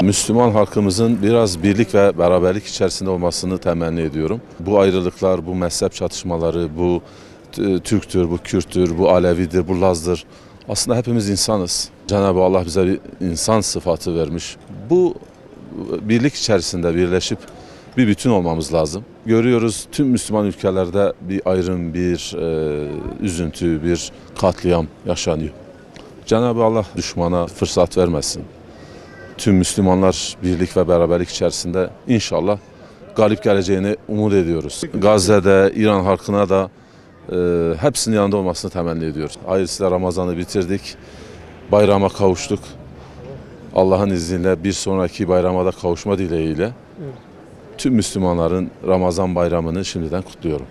Müslüman halkımızın biraz birlik ve beraberlik içerisinde olmasını temenni ediyorum. Bu ayrılıklar, bu mezhep çatışmaları, bu Türktür, bu Kürttür, bu Alevidir, bu Laz'dır. Aslında hepimiz insanız. Cenab-ı Allah bize bir insan sıfatı vermiş. Bu birlik içerisinde birleşip bir bütün olmamız lazım. Görüyoruz tüm Müslüman ülkelerde bir ayrım, bir üzüntü, bir katliam yaşanıyor. Cenab-ı Allah düşmana fırsat vermesin. Tüm Müslümanlar birlik ve beraberlik içerisinde inşallah galip geleceğini umut ediyoruz. Gazze'de, İran halkına da hepsinin yanında olmasını temenni ediyoruz. Hayırlısıyla Ramazan'ı bitirdik, bayrama kavuştuk. Allah'ın izniyle bir sonraki bayrama da kavuşma dileğiyle tüm Müslümanların Ramazan bayramını şimdiden kutluyorum.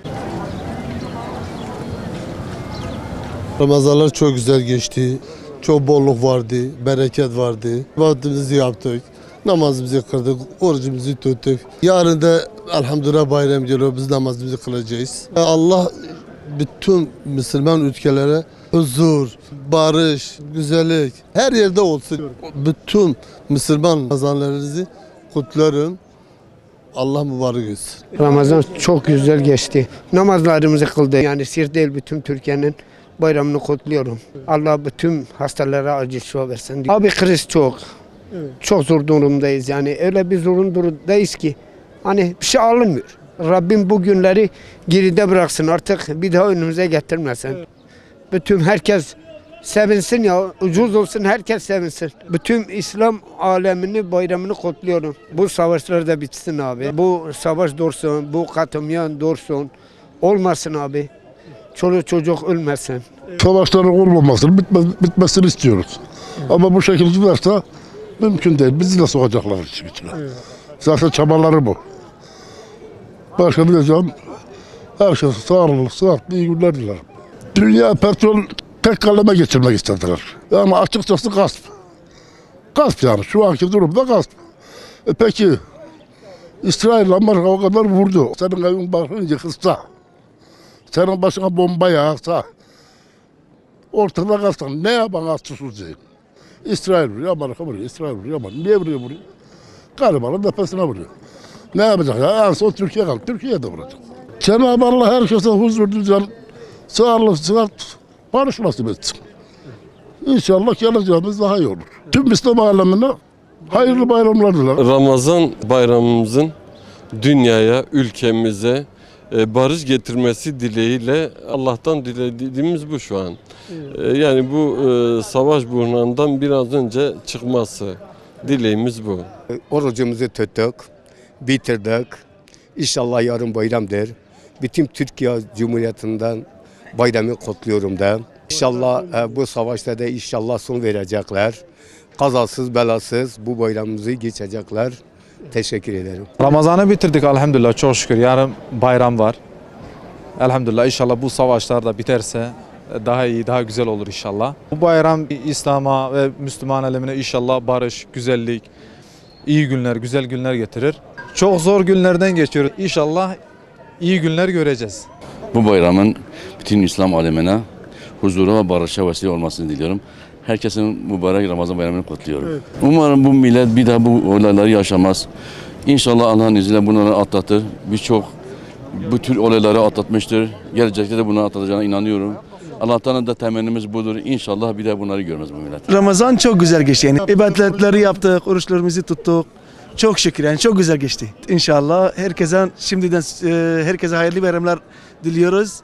Ramazanlar çok güzel geçti. Çok bolluk vardı, bereket vardı. Vaktimizi yaptık, namazımızı kıldık, orucumuzu tuttuk. Yarın da elhamdülillah bayram geliyor, biz namazımızı kılacağız. Allah bütün Müslüman ülkelere huzur, barış, güzellik her yerde olsun. Bütün Müslüman Ramazanlarınızı kutlarım. Allah mübarek olsun. Ramazan çok güzel geçti. Namazlarımızı kıldık. Yani Siirt değil, bütün Türkiye'nin bayramını kutluyorum. Allah bütün hastalara acil şifa versin. Abi kriz çok. Evet. Çok zor durumdayız yani. Öyle bir zor durumdayız ki hani bir şey alınmıyor. Rabbim bu günleri geride bıraksın, artık bir daha önümüze getirmesin. Evet. Bütün herkes sevinsin ya, ucuz olsun, herkes sevinsin. Bütün İslam alemini bayramını kutluyorum. Bu savaşlar da bitsin abi. Bu savaş dursun, bu katliam dursun. Olmasın abi. Çoluk çocuk ölmesin. Savaşların olmamasını, bitmesini istiyoruz. Ama bu şekilde giderse mümkün değil. Bizi de sokacaklar içine. Zaten çabaları bu. Başka ne diyeceğim? Herkese sağlık, sıhhatli, iyi günler dilerim. Dünya petrol tek kaleme geçirmek istediler. Yani açıkçası gasp. Gasp yani. Şu anki durumda gasp. Peki İsrail Amerika o kadar vurdu. Senin evin başını yıkılsa, senin başına bomba yağsa, ortada kalsan ne yapan açsız değil. İsrail vuruyor, Amerika vuruyor, İsrail vuruyor ama niye vuruyor? Garibanın tepesine vuruyor. Ne yapacak ya? En son Türkiye kaldı. Türkiye de vuracak. Cenab-ı Allah herkese huzur, düzen, sağlık, sıhhat, barış nasip etsin. İnşallah geleceğimiz daha iyi olur. Tüm İslam alemine hayırlı bayramlar dilerim. Ramazan bayramımızın dünyaya, ülkemize barış getirmesi dileğiyle Allah'tan dilediğimiz bu şu an. Yani bu savaş buhranından biraz önce çıkması dileğimiz bu. Orucumuzu tuttuk, bitirdik. İnşallah yarın bayramdır. Bütün Türkiye Cumhuriyeti'nden bayramı kutluyorum da. İnşallah bu savaşta da inşallah son verecekler. Kazasız belasız bu bayramımızı geçecekler. Teşekkür ederim. Ramazan'ı bitirdik elhamdülillah, çok şükür. Yarın bayram var. Elhamdülillah inşallah bu savaşlar da biterse daha iyi, daha güzel olur inşallah. Bu bayram İslam'a ve Müslüman alemine inşallah barış, güzellik, iyi günler, güzel günler getirir. Çok zor günlerden geçiyoruz. İnşallah iyi günler göreceğiz. Bu bayramın bütün İslam alemine huzura ve barışa vesile olmasını diliyorum. Herkesin mübarek Ramazan bayramını kutluyorum. Evet. Umarım bu millet bir daha bu olayları yaşamaz. İnşallah Allah'ın izniyle bunları atlatır. Birçok bu tür olayları atlatmıştır. Gelecekte de bunu atlatacağına inanıyorum. Allah'tan da temennimiz budur. İnşallah bir daha bunları görmez bu millet. Ramazan çok güzel geçti. Yani ibadetleri yaptık, oruçlarımızı tuttuk. Çok şükür yani çok güzel geçti. İnşallah herkese şimdiden herkese hayırlı bayramlar diliyoruz.